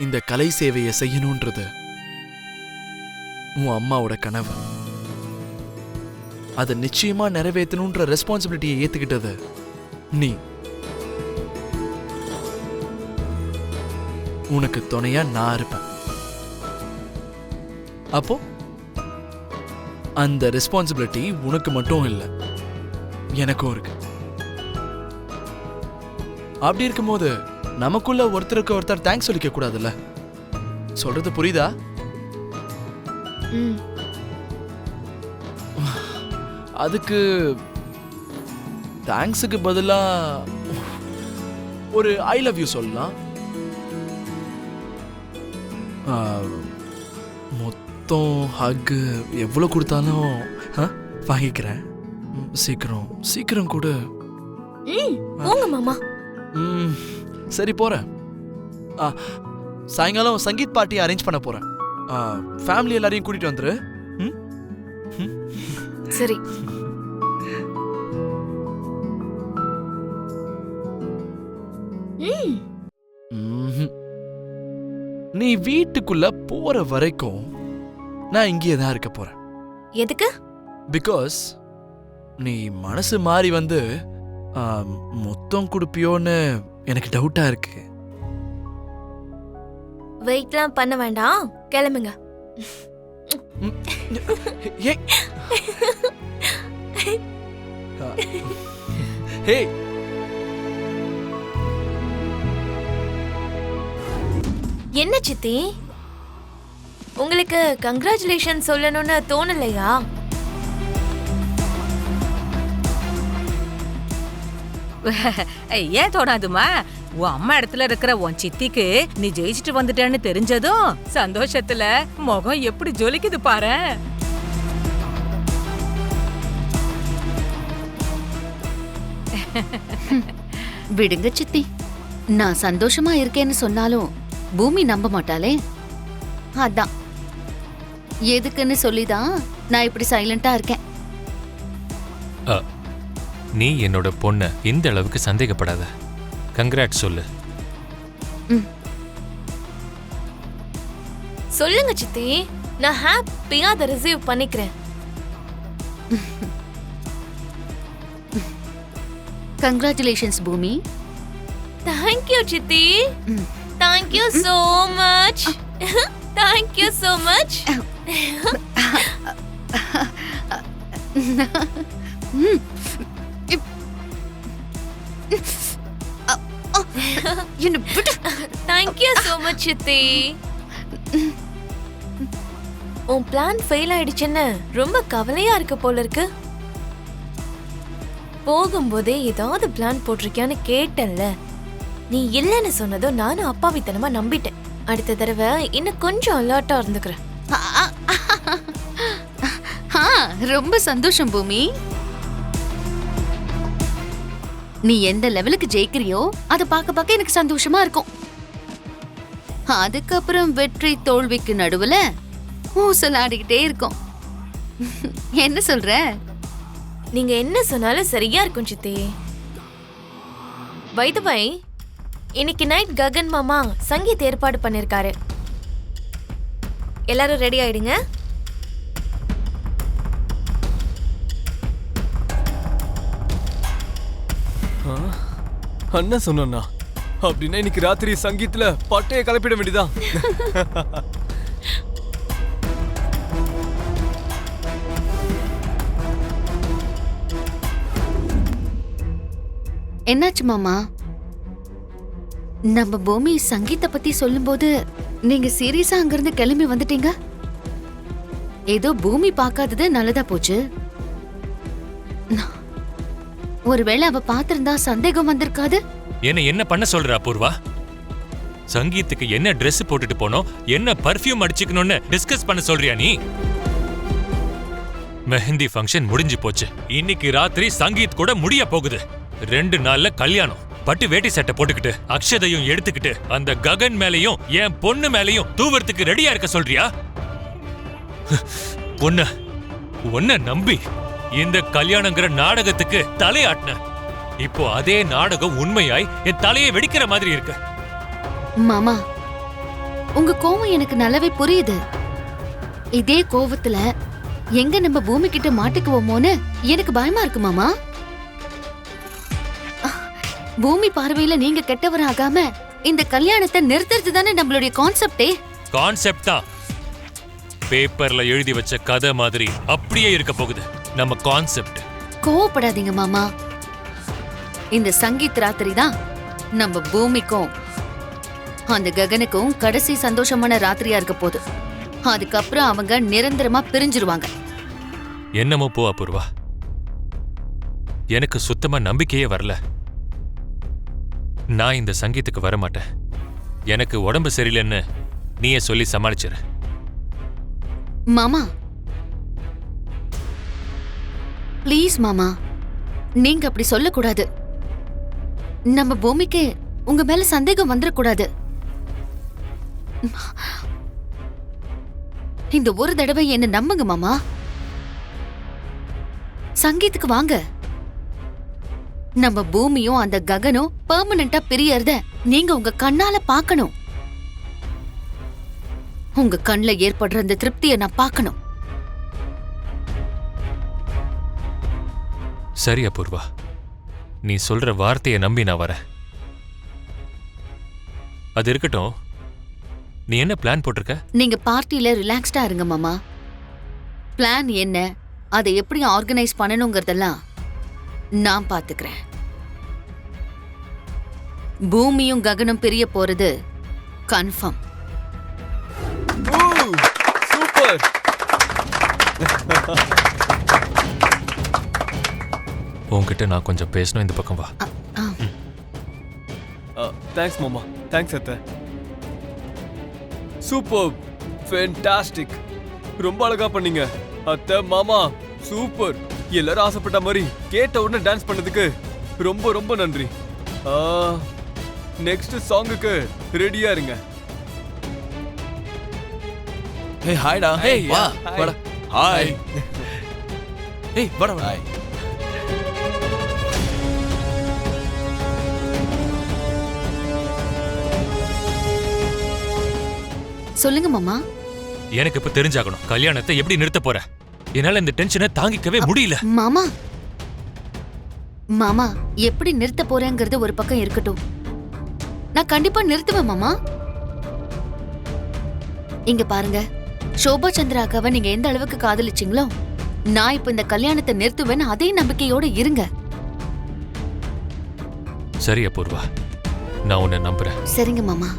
இந்த கலை சேவையை செய்யணும்ன்றது உன் அம்மாவோட கனவு. அதை நிச்சயமா நிறைவேற்றணுன்ற ரெஸ்பான்சிபிலிட்டியை ஏத்துக்கிட்டது நீ. உனக்கு துணையா நான் இருப்பேன். அப்போ அந்த ரெஸ்பான்சிபிலிட்டி உனக்கு மட்டும் இல்லை, எனக்கும் இருக்கு. அப்படி இருக்கும்போது நமக்குள்ள ஒருத்தருக்கு ஒருத்தர் தேங்க்ஸ் சொல்லிக்க கூடாதுல்ல? சொல்றது புரியுதா? அதுக்கு தேங்க்ஸுக்கு பதிலா ஒரு ஐ லவ் யூ சொல்லலாம். மொத்தம் ஹக் எவ்வளவு கொடுத்தாலும் வாங்கிக்கிறேன். சீக்கிரம் சீக்கிரம் கூட. மாமா. சரி போறேன். சாயங்காலம் சங்கீத் பார்ட்டி அரேஞ்ச் பண்ண போறேன். ஃபேமிலி எல்லாரையும் கூட்டிட்டு வந்துரு. சரி. நீ வீட்டுக்குள்ள போற வரைக்கும் நான் இங்கேயே தான் இருக்க போறேன். எதுக்கு? பிகாஸ் நீ மனசு மாறி வந்து மொத்தம் குடுப்பியோன்னு எனக்கு டவுட்டா இருக்கு. வெயிட்லாம் பண்ண வேண்டாம், கிளம்புங்க. ஹே, என்ன சித்தி, உங்களுக்கு கங்க்ராச்சுலேஷன் சொல்லணும்னு தோணலையா? ஏன் தோணாதுமா? உன் அம்மா இடத்துல இருக்கிற உன் சித்திக்கு நீ ஜெயிச்சுட்டு வந்துட்டேன்னு தெரிஞ்சதும் சந்தோஷத்துல முகம் எப்படி ஜொலிக்குது பாரு. விடுங்க சித்தி, நான் சந்தோஷமா இருக்கேன்னு சொன்னாலும் பூமி நம்ப மாட்டாளே. அதான் எதுக்குன்னு சொல்லிதான் நான் இப்படி சைலண்டா இருக்கேன். நீ என்னோட பொண்ண இந்த அளவுக்கு சந்தேகப்படாத. கங்க்ராட்ஸ் சொல்லு. சொல்லுங்க சித்தி, நான் ஹாப்பியா அதை ரிசீவ் பண்ணிக்கிறேன். கங்க்ராச்சுலேஷன்ஸ் பூமி. தேங்க்யூ சித்தி, thank you so much. Thank you so much. Thank you so much சித்தி. உன் பிளான் ஃபெயில் ஆயிடுச்சுன்னு ரொம்ப கவலையா இருக்கு போல இருக்கு. போகும்போதே ஏதாவது பிளான் போட்டிருக்கியான்னு கேட்டேன்ல, நீ இல்லைன்னு சொன்னதும் நானும் அப்பாவித்தனமா நம்பிட்டேன். அடுத்த தடவை இன்னும் கொஞ்சம் அலர்ட்டா இருந்துக்கிறேன். ரொம்ப சந்தோஷம் பூமி. நீ எந்த லெவலுக்கு ஜெயிக்கிறியோ அதை பார்க்க பார்க்க எனக்கு சந்தோஷமா இருக்கும். அதுக்கப்புறம் வெற்றி தோல்விக்கு நடுவுல ஊசலாடிக்கிட்டே இருக்கும். என்ன சொல்ற? நீங்க என்ன சொன்னாலும் சரியா இருக்கும் சித்தி. பை தி வை, இன்னைக்கு நைட் ககன் மாமா சங்கீத் ஏற்பாடு பண்ணிருக்காரு. எல்லாரும் ரெடி ஆயிடுங்க. அண்ணா சொன்னா அப்படின்னா இன்னைக்கு ராத்திரி சங்கீத்ல பட்டைய கலப்பிட வேண்டியதான். என்னாச்சு மாமா? நம்ம பூமி சங்கீத பத்தி சொல்லும்போது நீங்க சீரியஸா அங்கிருந்து கிளம்பி வந்துட்டீங்க. ஏதோ பூமி பார்க்காதது நல்லதா போச்சு. ஒருவேளை அவ பாத்திருந்தா சந்தேகம் வந்திருக்காது. என்ன பண்ண சொல்ற அபூர்வா? சங்கீத்துக்கு என்ன Dress போட்டுட்டு போனோம், என்ன பர்ஃபியூம் அடிச்சுக்கணும்னு டிஸ்கஸ் பண்ண சொல்றியா நீ? மெஹந்தி ஃபங்க்ஷன் முடிஞ்சு போச்சு. இன்னைக்கு ராத்திரி சங்கீத் கூட முடிய போகுது. 2 நாள்ல கல்யாணம். பட்டு வேட்டி சட்டை போட்டுக்கிட்டு அக்ஷதையும் எடுத்துக்கிட்டு அந்த ககன் மேலையும் என் பொண்ணு மேலையும் தூவறதுக்கு ரெடியா இருக்க சொல்றியா? உன்ன நம்பி இந்த கல்யாணங்கிற நாடகத்துக்கு தலையாட்டின. இப்போ அதே நாடகம் உண்மையாய் என் தலையை வெடிக்கிற மாதிரி இருக்கு. மாமா, உங்க கோவம் எனக்கு நல்லாவே புரியுது. இதே கோவத்துல எங்க நம்ம பூமி கிட்ட மாட்டிக்குவோமோன்னு எனக்கு பயமா இருக்கு மாமா. பூமி பார்வையில நீங்க கெட்டவராகாம இந்த கல்யாணத்தை நிறுத்துறது தானே நம்மளுடைய கான்செப்டே. கான்செப்ட் தான் பேப்பர்ல எழுதி வச்ச கதை மாதிரி அப்படியே இருக்க போகுது நம்ம கான்செப்ட். கோவப்படாதீங்க மாமா. இந்த சங்கீத் ராத்திரி தான் நம்ம பூமிக்கும் அந்த ககனுக்கும் கடைசி சந்தோஷமான ராத்திரியா இருக்க போகுது. அதுக்கப்புறம் அவங்க நிரந்தரமா பிரிஞ்சிருவாங்க. என்னமோ போ அபூர்வா, எனக்கு சுத்தமா நம்பிக்கையே வரல. நான் இந்த சங்கீத்துக்கு வர மாட்டேன். எனக்கு உடம்பு சரியில்லைன்னு நீயே சொல்லி சமாளிச்சிரு. மாமா ப்ளீஸ் மாமா, நீங்க அப்படி சொல்லக்கூடாது. நம்ம பூமிக்கு உங்க மேல சந்தேகம் வந்துடக்கூடாது. இந்த ஒரு தடவை என்ன நம்புங்க மாமா. சங்கீத்துக்கு வாங்க. நம்ம பூமியும் அந்த ககனும் பெர்மனண்டா பிரியறத நீங்க உங்க கண்ணால பார்க்கணும். உங்க கண்ணுல ஏற்படுற அந்த திருப்தியை நான் பார்க்கணும். சரி அபூர்வா, நீ சொல்ற வார்த்தையை நம்பி நான் வரேன். அது இருக்கட்டும், நீ என்ன பிளான் போட்டிருக்க? நீங்க பார்ட்டில ரிலாக்ஸ்டா இருங்க மாமா. பிளான் என்ன, அதை எப்படி ஆர்கனைஸ் பண்ணணுங்கிறதெல்லாம் நான் பாத்துக்கிறேன். பூமியும் ககனும் பிரிய போறது கன்ஃபார்ம். சூப்பர். உன்கிட்ட நான் கொஞ்சம் பேசணும், இந்த பக்கம் வா. தேங்க்ஸ் மாமா. தேங்க்ஸ் அத்தை. Super, fantastic. ரொம்ப அழகா பண்ணீங்க அத்தை. மாமா சூப்பர். எல்லாரும் ஆசைப்பட்ட மாதிரி கேட்ட உடனே டான்ஸ் பண்ணதுக்கு ரொம்ப ரொம்ப நன்றி. நெக்ஸ்ட் சாங்குக்கு ரெடியா இருங்க. ஹே ஹாய்டா. Hey, வா yeah, hi. வாடா. ஹாய். ஏய் வாடா வாடா. சொல்லுங்க மாமா. எனக்கு இப்ப தெரிஞ்சாகணும், கல்யாணத்தை எப்படி நிறுத்த போற? என்னால இந்த டென்ஷனை தாங்கிக்கவே முடியல. மாமா மாமா எப்படி நிறுத்த போறேங்கிறது ஒரு பக்கம் இருக்கட்டும். நான் கண்டிப்பா நிறுத்துவேன் மாமா. இங்க பாருங்க, சோபா சந்திரா அக்காவை நீங்க எந்த அளவுக்கு காதலிச்சீங்களோ, நான் இப்ப இந்த கல்யாணத்தை நிறுத்துவேன்னு அதே நம்பிக்கையோட இருங்க. சரி அபூர்வா, நான் உன்னை நம்புறேன். சரிங்க மாமா.